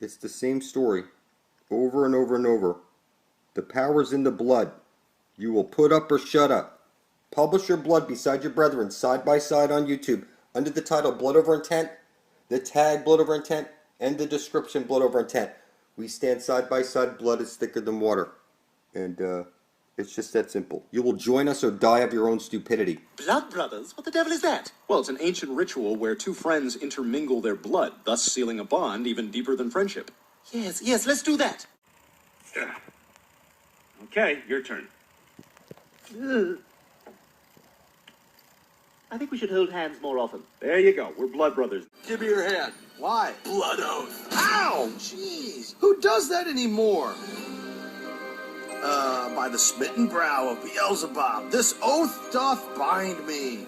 It's the same story, over and over and over. The power's in the blood. You will put up or shut up. Publish your blood beside your brethren, side by side on YouTube, under the title Blood Over Intent, the tag Blood Over Intent, and the description Blood Over Intent. We stand side by side, blood is thicker than water. And, it's just that simple. You will join us or die of your own stupidity. Blood brothers? What the devil is that? Well, it's an ancient ritual where two friends intermingle their blood, thus sealing a bond even deeper than friendship. Yes, let's do that. Okay, your turn. I think we should hold hands more often. There you go. We're blood brothers. Give me your hand. Why? Blood oath. Ow! Jeez! Who does that anymore? By the smitten brow of Beelzebub, this oath doth bind me.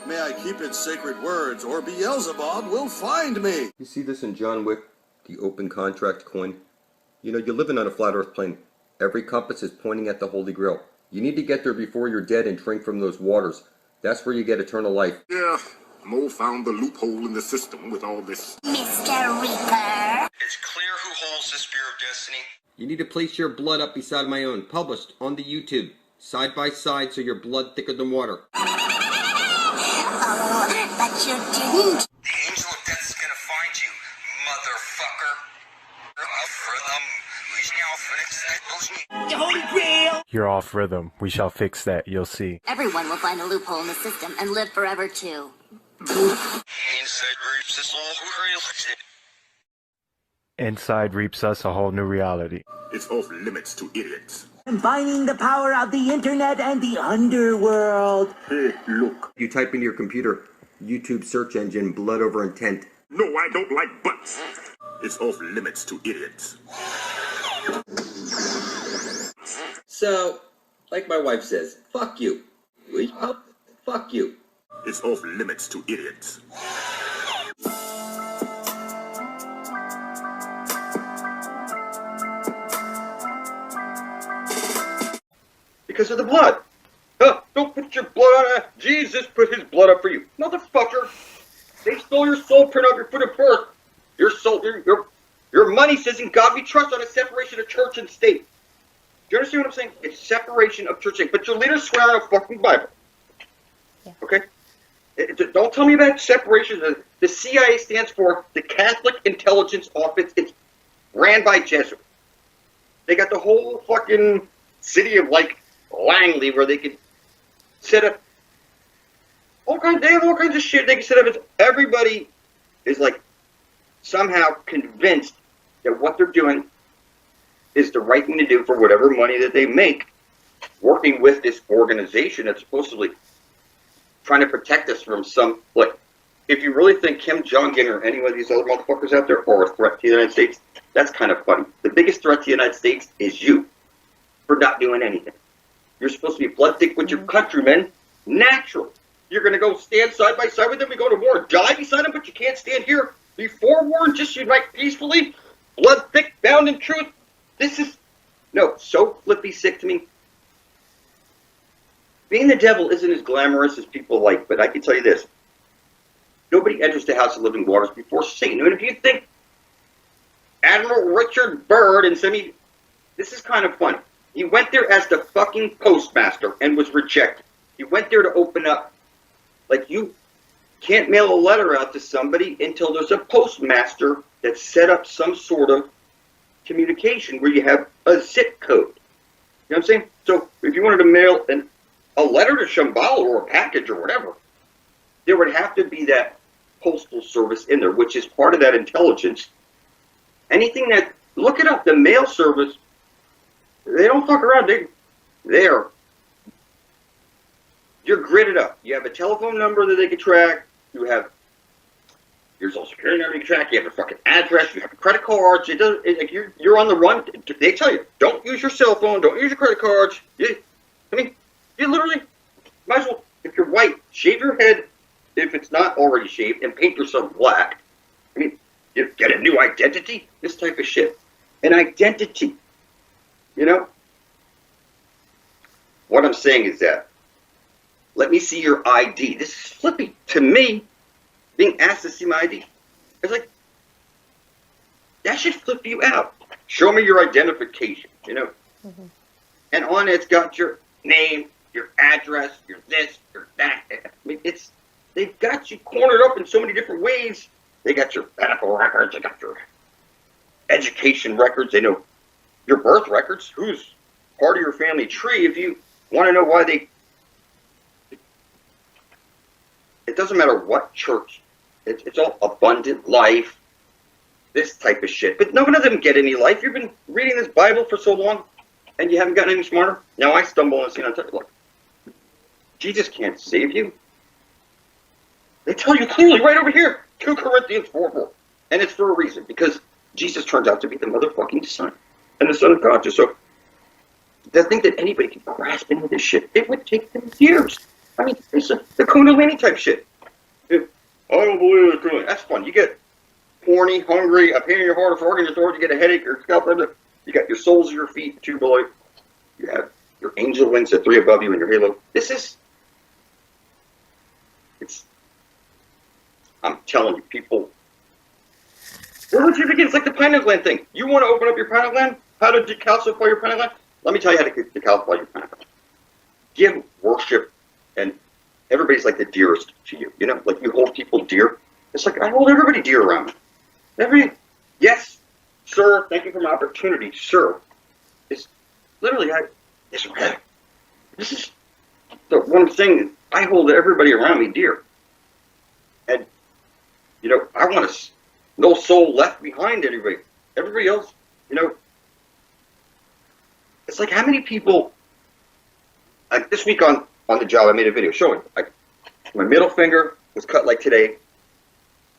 May I keep its sacred words, or Beelzebub will find me. You see this in John Wick, the open contract coin? You know, you're living on a flat earth plane. Every compass is pointing at the Holy Grail. You need to get there before you're dead and drink from those waters. That's where you get eternal life. Yeah, Mo found the loophole in the system with all this. Mr. Reaper. It's clear who holds the Spear of Destiny. You need to place your blood up beside my own, published on the YouTube, side by side so your blood thicker than water. Oh, but you didn't. The Angel of Death is gonna find you, motherfucker. The Holy Grail! You're off rhythm. We shall fix that, you'll see. Everyone will find a loophole in the system and live forever too. Inside reaps us a whole new reality. It's off limits to idiots. Combining the power of the internet and the underworld. Hey, look. You type into your computer, YouTube search engine, Blood Over Intent. No, I don't like butts. It's off limits to idiots. So, like my wife says, fuck you. Fuck you. It's off limits to idiots. Because of the blood. Don't put your blood on it. Jesus put his blood up for you. Motherfucker. They stole your soul print off your foot of birth. Your soul, your money says in God we trust on a separation of church and state. Do you understand what I'm saying? It's separation of church and state. But your leaders swear on a fucking Bible. Yeah. Okay? Don't tell me about separation. The CIA stands for the Catholic Intelligence Office. It's ran by Jesuits. They got the whole fucking city of, like, Langley where they could set up they have all kinds of shit they can set up. Everybody is, like, somehow convinced that what they're doing is the right thing to do for whatever money that they make, working with this organization that's supposedly trying to protect us from some, like, if you really think Kim Jong-un or any of these other motherfuckers out there are a threat to the United States, that's kind of funny. The biggest threat to the United States is you for not doing anything. You're supposed to be blood thick with your countrymen, natural. You're going to go stand side by side with them and go to war and die beside them, but you can't stand here before war and just unite peacefully, blood thick, bound in truth. This is, no, so flippy sick to me. Being the devil isn't as glamorous as people like, but I can tell you this. Nobody enters the House of Living Waters before Satan. And if you think Admiral Richard Byrd and this is kind of funny. He went there as the fucking postmaster and was rejected. He went there to open up. Like, you can't mail a letter out to somebody until there's a postmaster that set up some sort of communication where you have a zip code. You know what I'm saying? So if you wanted to mail a letter to Shambhala or a package or whatever, there would have to be that postal service in there, which is part of that intelligence. Anything that, look it up, the mail service, they don't fuck around. You're gridded up. You have a telephone number that they can track. You have your social security number you can track. You have a fucking address. You have credit cards. Like you're on the run. They tell you, don't use your cell phone. Don't use your credit cards. You literally might as well, if you're white, shave your head if it's not already shaved and paint yourself black. I mean, you get a new identity. This type of shit. An identity. You know? What I'm saying is that, let me see your ID. This is flippy to me, being asked to see my ID. It's like, That should flip you out. Show me your identification, you know. Mm-hmm. And on it's got your name, your address, your this, your that. I mean, they've got you cornered up in so many different ways. They got your medical records, they got your education records, they know your birth records, who's part of your family tree. If you want to know why it doesn't matter what church, it's all abundant life, this type of shit. But none of them get any life. You've been reading this Bible for so long, and you haven't gotten any smarter. Now I stumble on a scene on top. Look, Jesus can't save you. They tell you clearly right over here, 2 Corinthians 4:4. And it's for a reason, because Jesus turns out to be the motherfucking Son, and the Son of God. Just so, to think that anybody can grasp into this shit, it would take them years. I mean, it's the Kundalini type shit. I don't believe the Kundalini. That's fun. You get horny, hungry, a pain in your heart, a frog in your throat, you get a headache, your scalp, you got your soles of your feet, 2 below you. You have your angel wings at 3 above you and your halo. I'm telling you, people, where would you begin? It's like the pineal gland thing. You want to open up your pineal gland? How to decalcify your pineal gland? Let me tell you how to decalcify your pineal gland. Give worship, and everybody's like the dearest to you. You know, like you hold people dear. It's like I hold everybody dear around me. Yes, sir, thank you for my opportunity, sir. It's literally, this is the one thing, I hold everybody around me dear. And, you know, I want no soul left behind anybody. Everybody else, you know, it's like how many people, like this week on the job, I made a video showing, my middle finger was cut like today,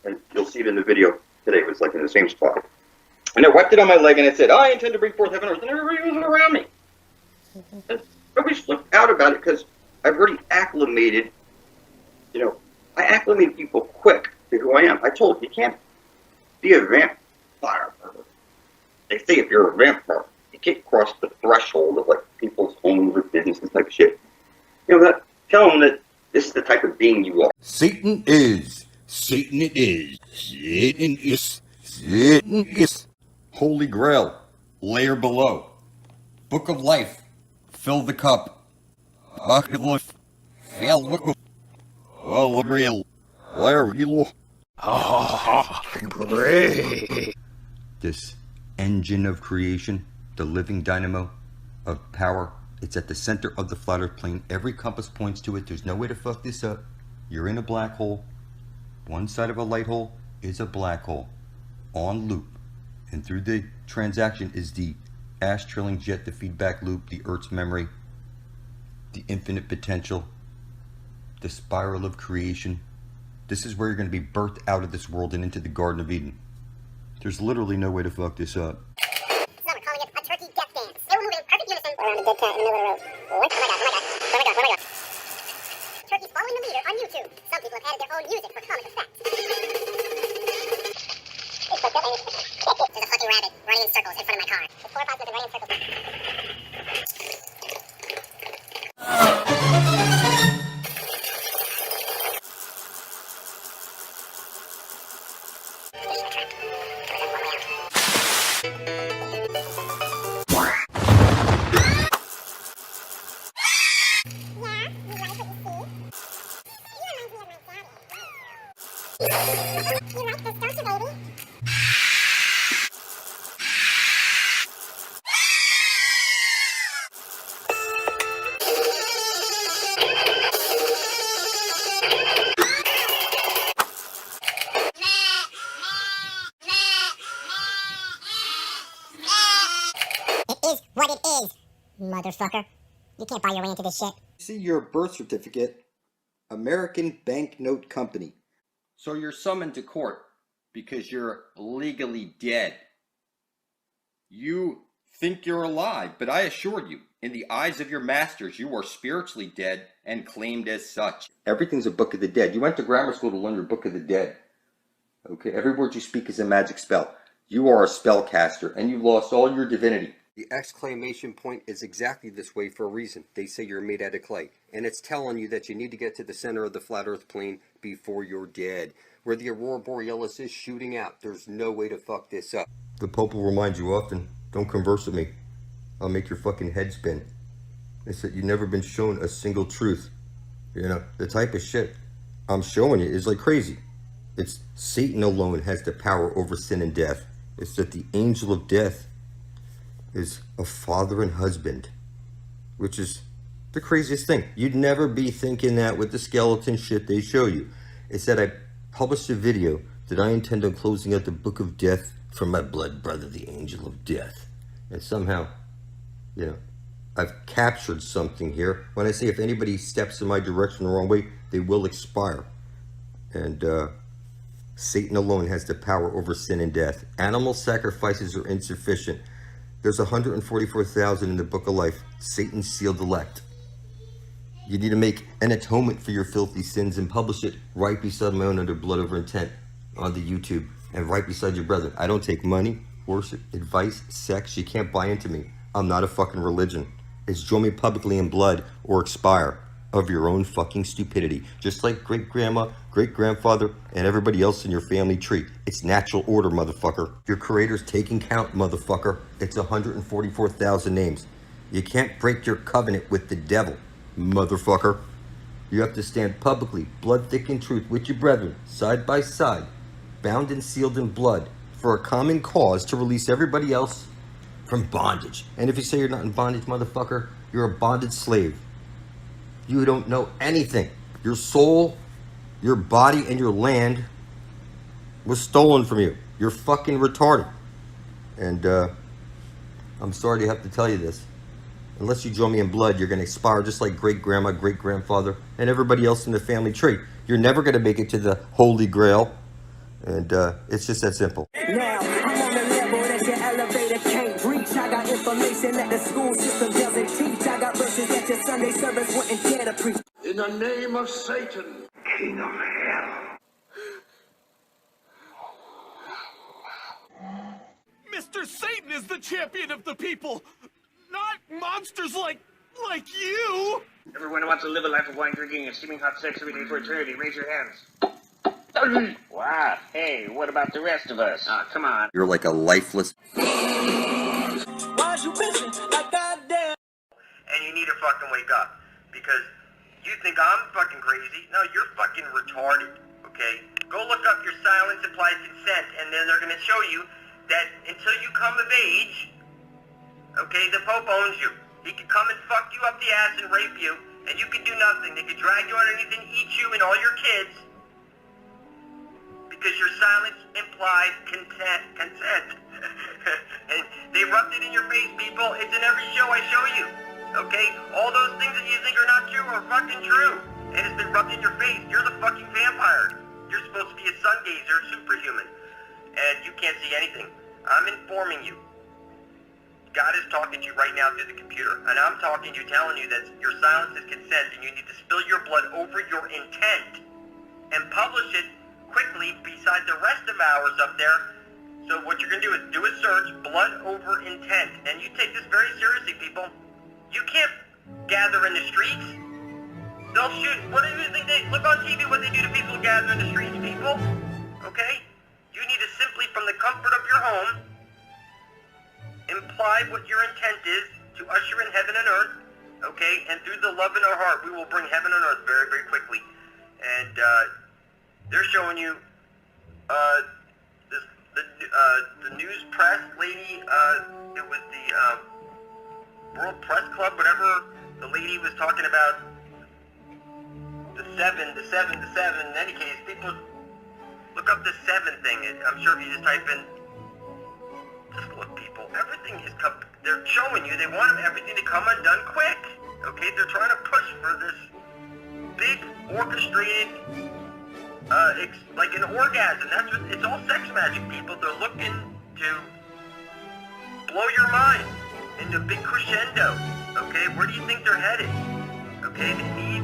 and you'll see it in the video today, it was like in the same spot. And I wiped it on my leg and it said, I intend to bring forth heaven and earth, and everybody was around me. And nobody's flipped out about it because I've already acclimated, you know, I acclimate people quick to who I am. I told you can't be a vampire. They say if you're a vampire, you can't cross the threshold of like people's homes or businesses type of shit. You know, tell them that this is the type of being you are. Satan is. Satan it is. Satan is. Satan is. Holy Grail. Layer below. Book of Life. Fill the cup. This engine of creation, the living dynamo of power, it's at the center of the flat earth plane. Every compass points to it. There's no way to fuck this up. You're in a black hole. One side of a light hole is a black hole on loop. And through the transaction is the ash trilling jet, the feedback loop, the Earth's memory, the infinite potential, the spiral of creation. This is where you're going to be birthed out of this world and into the Garden of Eden. There's literally no way to fuck this up. So we're calling it a turkey death dance. They were moving in perfect unison around a dead cat in the middle of the road. Oh my god, oh my god, oh my god, oh my god. Turkeys following the leader on YouTube. Some people have added their own music for comic effect. There's a fucking rabbit running in circles in front of my car. There's 4 or 5 of them running in circles. What it is, motherfucker. You can't buy your way into this shit. See your birth certificate, American Banknote Company. So you're summoned to court because you're legally dead. You think you're alive, but I assure you, in the eyes of your masters, you are spiritually dead and claimed as such. Everything's a book of the dead. You went to grammar school to learn your book of the dead. Okay, every word you speak is a magic spell. You are a spellcaster, and you lost all your divinity. The exclamation point is exactly this way for a reason. They say you're made out of clay. And it's telling you that you need to get to the center of the flat earth plane before you're dead. where the Aurora Borealis is shooting out. There's no way to fuck this up. The Pope will remind you often, don't converse with me. I'll make your fucking head spin. It's that you've never been shown a single truth. You know, the type of shit I'm showing you is like crazy. It's Satan alone has the power over sin and death. It's that the angel of death is a father and husband, which is the craziest thing. You'd never be thinking that with the skeleton shit they show you. It's that I published a video that I intend on closing out the book of death from my blood brother, the angel of death. And somehow, you know, I've captured something here. When I say if anybody steps in my direction the wrong way, they will expire. And Satan alone has the power over sin and death. Animal sacrifices are insufficient. There's 144,000 in the book of life. Satan's sealed elect. You need to make an atonement for your filthy sins and publish it right beside my own under blood over intent on the YouTube and right beside your brethren. I don't take money, worship, advice, sex. You can't buy into me. I'm not a fucking religion. It's join me publicly in blood or expire of your own fucking stupidity. Just like great-grandma, great-grandfather, and everybody else in your family tree. It's natural order, motherfucker. Your creator's taking count, motherfucker. It's 144,000 names. You can't break your covenant with the devil, motherfucker. You have to stand publicly, blood thick in truth, with your brethren, side by side, bound and sealed in blood, for a common cause to release everybody else from bondage. And if you say you're not in bondage, motherfucker, you're a bonded slave. You don't know anything. Your soul, your body, and your land was stolen from you. You're fucking retarded. And I'm sorry to have to tell you this. Unless you join me in blood, you're going to expire just like great-grandma, great-grandfather, and everybody else in the family tree. You're never going to make it to the Holy Grail. And it's just that simple. Now, I'm on the level that your elevator can't reach. I got information that the school system doesn't teach. I got verses that your Sunday service wouldn't dare to preach. In the name of Satan, King of Hell. Mr. Satan is the champion of the people, not monsters like you. Everyone who wants to live a life of wine drinking and steaming hot sex every day for eternity, raise your hands. Wow. Hey, what about the rest of us? Ah, come on. You're like a lifeless... Why's you bitching like goddamn? And you need to fucking wake up. Because you think I'm fucking crazy. No, you're fucking retarded. Okay? Go look up your silence implies consent, and then they're gonna show you that until you come of age, okay, the Pope owns you. He could come and fuck you up the ass and rape you, and you could do nothing. They could drag you underneath and eat you and all your kids. Because your silence implies consent. And they rubbed it in your face, people. It's in every show I show you. Okay? All those things that you think are not true are fucking true. And it's been rubbed in your face. You're the fucking vampire. You're supposed to be a sun gazer, superhuman. And you can't see anything. I'm informing you. God is talking to you right now through the computer. And I'm talking to you, telling you that your silence is consent, and you need to spill your blood over your intent and publish it quickly beside the rest of ours up there. So what you're going to do is do a search, blood over intent. And you take this very seriously, people. You can't gather in the streets. They'll shoot. What do you think they... Look on TV what they do to people who gather in the streets, people. Okay? You need to simply, from the comfort of your home, imply what your intent is to usher in heaven and earth. Okay? And through the love in our heart, we will bring heaven and earth very, very quickly. And, they're showing you the news press lady. It was the World Press Club, whatever. The lady was talking about the seven. In any case, people look up the 7 thing. I'm sure if you just type in, just look, people. Everything is they're showing you. They want everything to come undone quick. Okay, they're trying to push for this big orchestrated. Like an orgasm. That's what it's all sex magic, people. They're looking to blow your mind into a big crescendo. Okay, where do you think they're headed? Okay, they need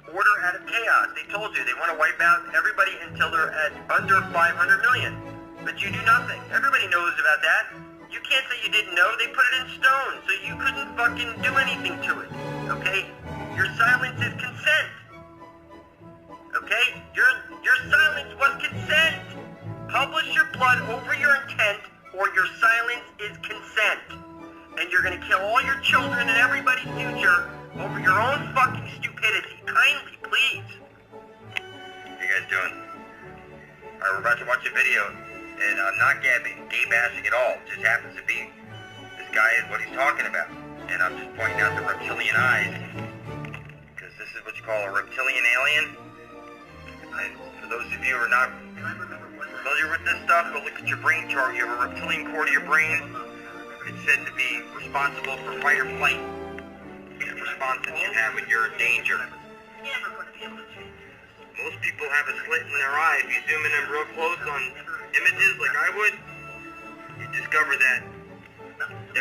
order out of chaos. They told you they want to wipe out everybody until they're at under 500 million. But you do nothing. Everybody knows about that. You can't say you didn't know. They put it in stone, so you couldn't fucking do anything to it. Okay? Your silence is consent. Okay? Your silence was consent. Publish your blood over your intent, or your silence is consent. And you're gonna kill all your children and everybody's future over your own fucking stupidity. Kindly, please. How you guys doing? Alright, we're about to watch a video, and I'm not gabbing, gay bashing at all. It just happens to be this guy is what he's talking about. And I'm just pointing out the reptilian eyes, because this is what you call a reptilian alien. And for those of you who are not familiar with this stuff, go look at your brain chart. You have a reptilian core to your brain. It's said to be responsible for fight or flight. It's the response that you have when you're in danger. Most people have a slit in their eye. If you zoom in real close on images like I would, you discover that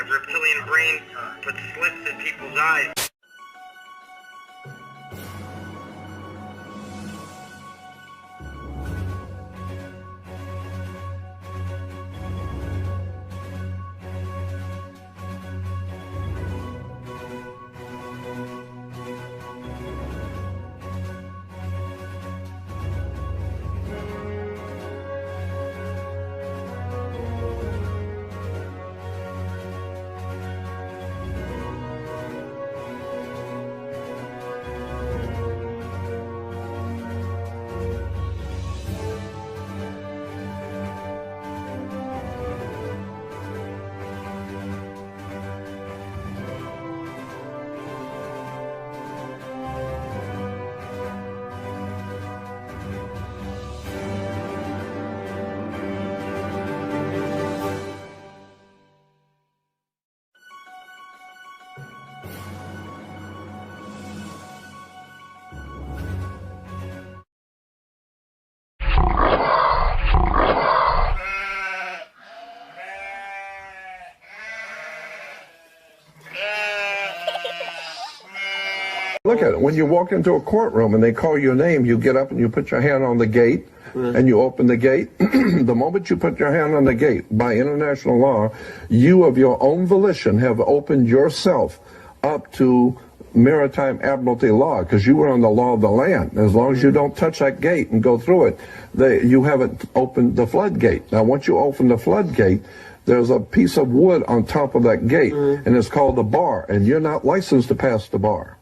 reptilian brain puts slits in people's eyes. Look at it. When you walk into a courtroom and they call your name, you get up and you put your hand on the gate and you open the gate. The moment you put your hand on the gate, by international law, you of your own volition have opened yourself up to maritime admiralty law, because you were on the law of the land. As long as you don't touch that gate and go through it, you haven't opened the floodgate. Now, once you open the floodgate, there's a piece of wood on top of that gate, and it's called the bar, and you're not licensed to pass the bar.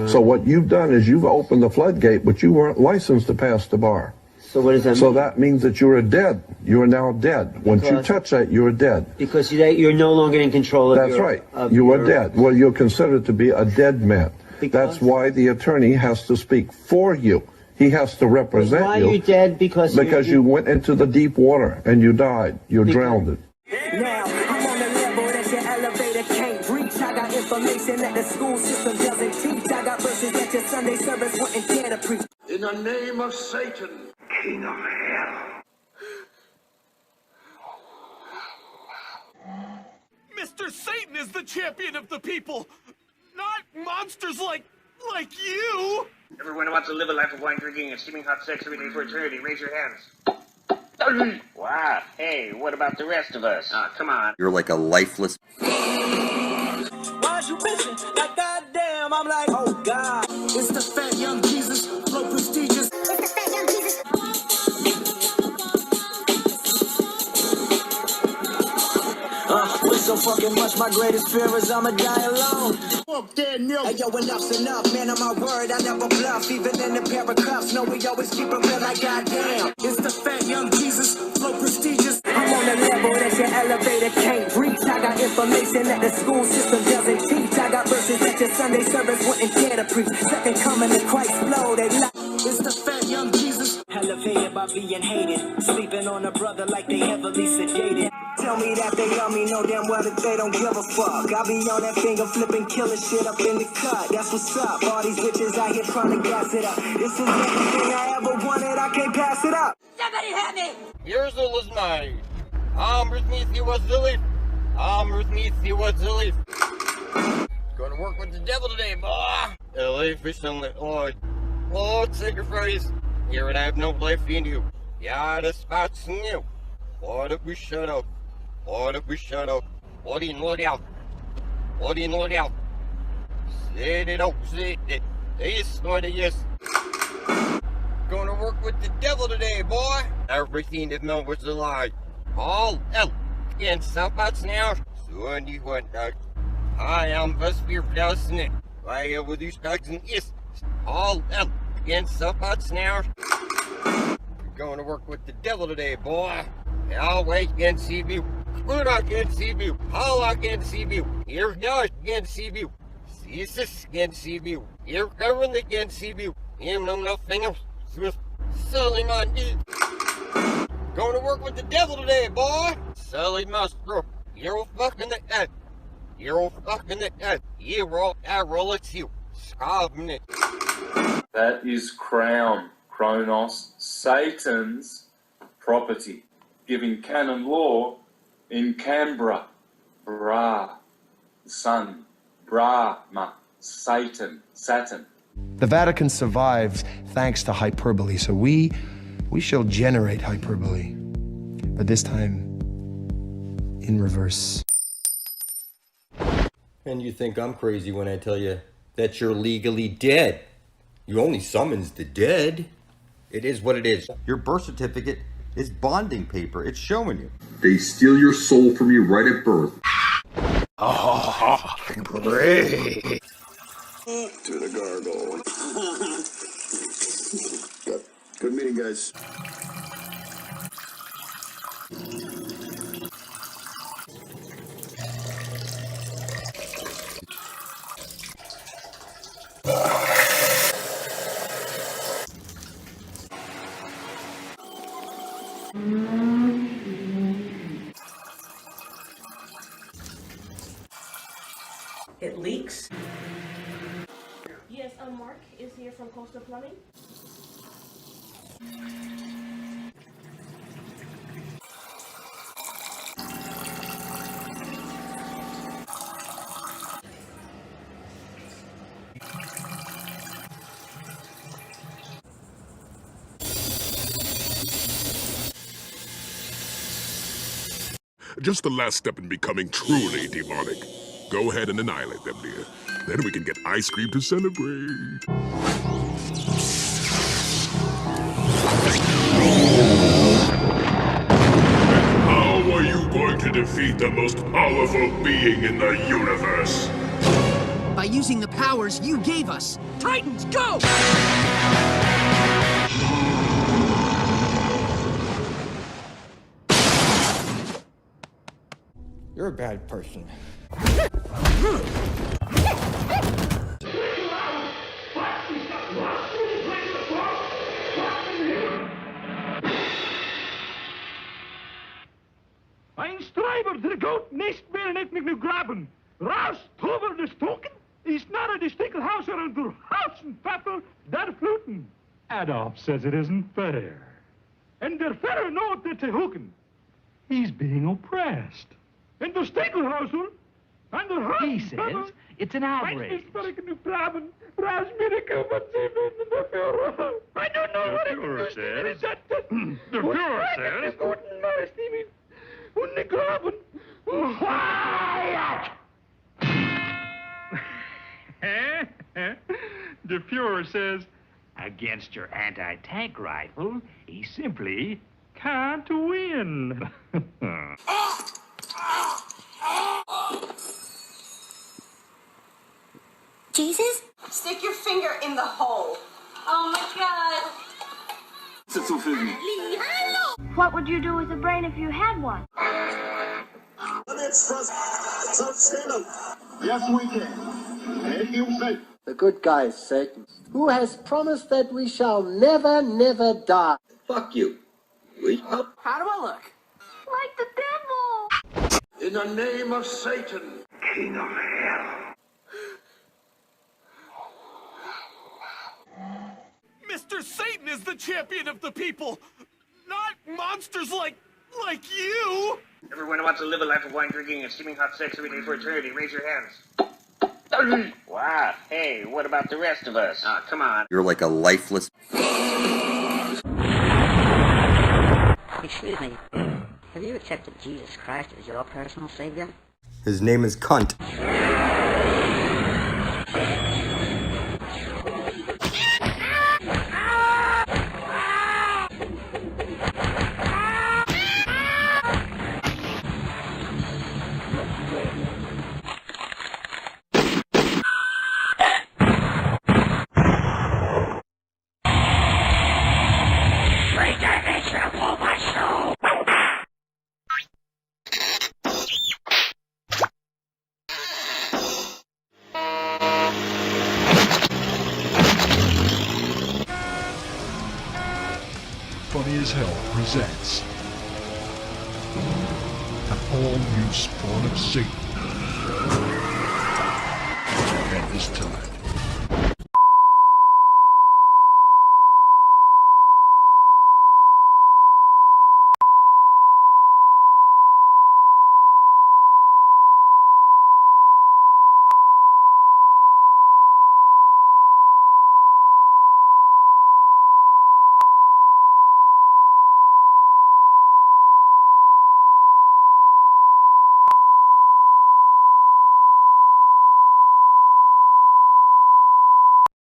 So what you've done is you've opened the floodgate, but you weren't licensed to pass the bar. So what does that mean? So that means that you're dead. You are now dead. Once you touch that, you're dead. Because you're no longer in control of That's right. You are dead. Well, you're considered to be a dead man. That's why the attorney has to speak for you. He has to represent you. Why are you dead? Because you went into the deep water and you died. You drowned. Now, I'm on the level that your elevator can't reach. I got information that the school system doesn't teach. I got verses that your Sunday service wouldn't dare to preach. In the name of Satan, King of Hell. Mr. Satan is the champion of the people, not monsters like you. Everyone who wants to live a life of wine drinking and steaming hot sex every day for eternity, raise your hands. Wow. Hey, what about the rest of us? Come on. You're like a lifeless... Why's you bitching? Like goddamn, I'm like, oh God. It's the fat young Jesus, flow prestigious. It's the fat young Jesus. With so fucking much, my greatest fear is I'ma die alone. Hey yo, enough's enough, man, on my word, I never bluff. Even in the pair of cuffs, no, we always keep it real like goddamn. It's the fat young Jesus, flow prestigious. I'm on the level that your elevator can't reach. I got information that the school system doesn't teach. I got verses that your Sunday service wouldn't dare to preach. Second coming to Christ, blow, they lie. It's the fat young Jesus. Elevated by being hated. Sleeping on a brother like they heavily sedated. Tell me that they love me, know damn well that they don't give a fuck. I be on that finger flipping, killing shit up in the cut. That's what's up. All these bitches out here trying to gas it up. This is everything I ever wanted, I can't pass it up. Somebody help me! Here's the listener. I'm with me, see what's silly. I'm with me, see what's silly. Gonna work with the devil today, boy. LA fish on the Lord. Lord, sacrifice. Here and I have no life in you. Yeah, the spots in you. Lord, if we shut up. Lord, if we shut up. Lord in, Lord out. Lord in, Lord out. Say it out, say it. Yes, Lord, yes. Gonna work with the devil today, boy. Everything that known was a lie. All out against somebody's now. So anyone I am the spirit of snake. I have with these dogs and is all out against somebody's now. Going to work with the devil today, boy. Yahweh against CB. Buddha against CB. Allah against CB. Here God against CB. Jesus against CB. Here government against CB. You know nothing else. Just selling my need. Going to work with the devil today, boy. Selling my stroke. You're fucking the head. You're fucking the head. You're all arrow, it's you. Scarving it. That is crown. Kronos, Satan's property, giving canon law in Canberra, Bra, Sun, Brahma, Satan, Saturn. The Vatican survives thanks to hyperbole, so we shall generate hyperbole, but this time in reverse. And you think I'm crazy when I tell you that you're legally dead. You only summons the dead. It is what it is. Your birth certificate is bonding paper. It's showing you. They steal your soul from you right at birth. Oh, great. To the gargoyle. Good meeting, guys. It leaks. Yes, Mark is here from Coastal Plumbing. Just the last step in becoming truly demonic. Go ahead and annihilate them, dear. Then we can get ice cream to celebrate. How are you going to defeat the most powerful being in the universe? By using the powers you gave us. Titans, go! You're a bad person. Ein Strijber, der Goat nicht mehr nicht mich nu graben. Raus, tover de stoken, is not a stickelhauser and der Hausen Pfeffer, der Fluten. Adolf says it isn't fair. And der Ferrer knows that to hooken. He's being oppressed. And the Stickelhauser, and the Hausen He says it's an outrage. I don't know what it is. The Führer says. Und graben. Quiet! The Führer says, Against your anti-tank rifle, he simply can't win. Jesus? Stick your finger in the hole. Oh my God. What would you do with a brain if you had one? Let's stand up. Yes, we can. If you say. The good guy, Satan, who has promised that we shall never, never die. Fuck you. How do I look? Like the devil! In the name of Satan, King of Hell. Mr. Satan is the champion of the people, not monsters like you. Everyone who wants to live a life of wine drinking and steaming hot sex every day for eternity, raise your hands. Wow. Hey, what about the rest of us? Ah, come on. You're like a lifeless... Excuse me. Have you accepted Jesus Christ as your personal savior? His name is Cunt. presents an all-new spawn of Satan and his telepathy.